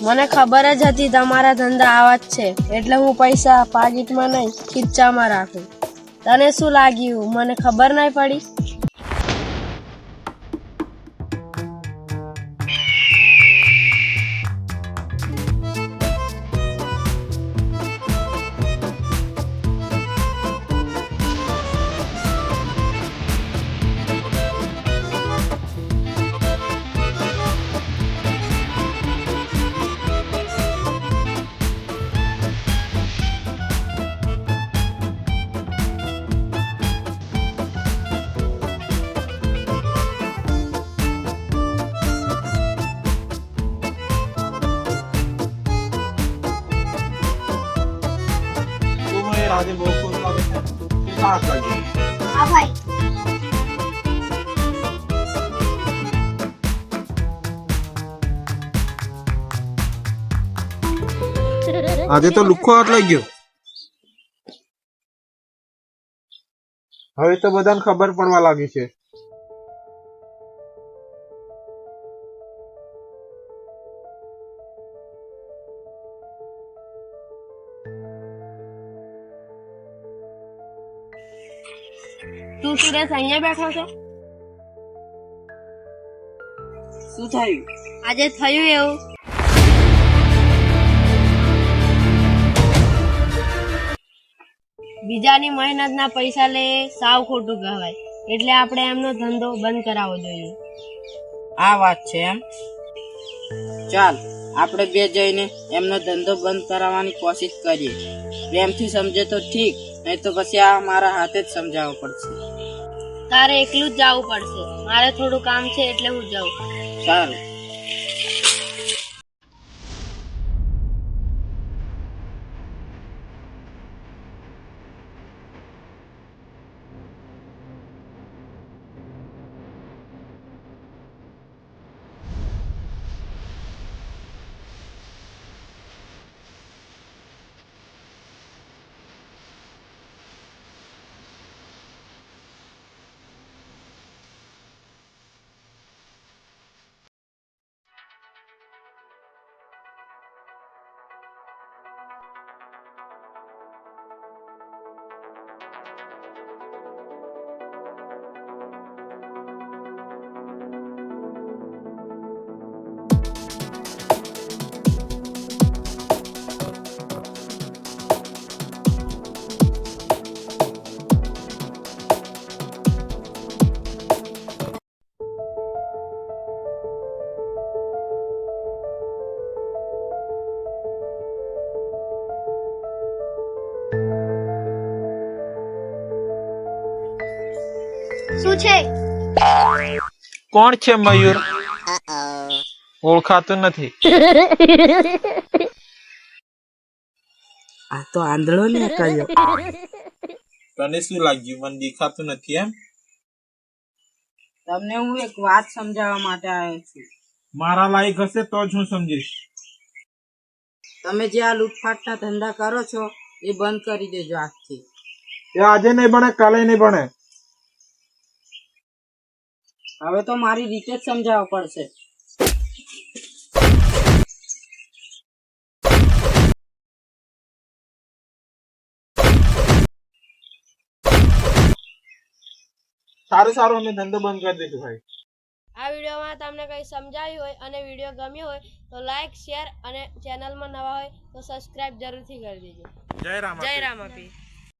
મને ખબર જ હતી તમારા ધંધા આવા જ છે, એટલે હું પૈસા પાકીટમાં નહીં ખીચામાં રાખું. તને શું લાગ્યું મને ખબર નહીં પડી? આજે બહુ ખુશ લાગે છે કે સાથ લાગે. હા ભાઈ. આજે તો લુખ્ખો હાથ લઈ ગયો. હવે તો બધાને ખબર પડવા લાગી છે. તું સુરેશ અહીંયા બેઠો છો? શું થયું? આજે થયું એવું. બીજાની મહેનતના પૈસા લે સાવ ખોટું કહેવાય, એટલે આપણે એમનો ધંધો બંધ કરાવવો જોઈએ. આ વાત છે એમ? ચાલ આપણે બે જઈને એમનો ધંધો બંધ કરાવવાની કોશિશ કરીએ. પ્રેમથી સમજે તો ઠીક, નહીં તો પછી આ મારા હાથે જ સમજાવવું પડશે. તારે એકલું જ જવું પડશે. મારે થોડું કામ છે એટલે હું જાઉં. સારું. શું છે? કોણ છે મયુર? ઓળખાતું નથી. આ તો આંધળો ને કર્યો. તને શું લાગ્યું મને દેખાતું નથી એમ? તમને હું એક વાત સમજાવવા માટે આવ્યો છું. મારા લાયક હશે તો જ હું સમજીશ. તમે જે આ લૂંટફાટના ધંધા કરો છો એ બંધ કરી દેજો આજથી. એ આજે નહીં બને, કાલે નહીં બને. હવે તો મારી રીતે જ સમજાવવું પડશે. સારું અમે ધંધો બંધ કરી દઈશું ભાઈ. આ વિડીયોમાં તમને કંઈ સમજાયું હોય અને વિડીયો ગમ્યો હોય તો લાઈક, શેર અને ચેનલમાં નવા હોય તો સબસ્ક્રાઇબ જરૂરથી કરી દેજો. જય રામ. જય રામાપીર.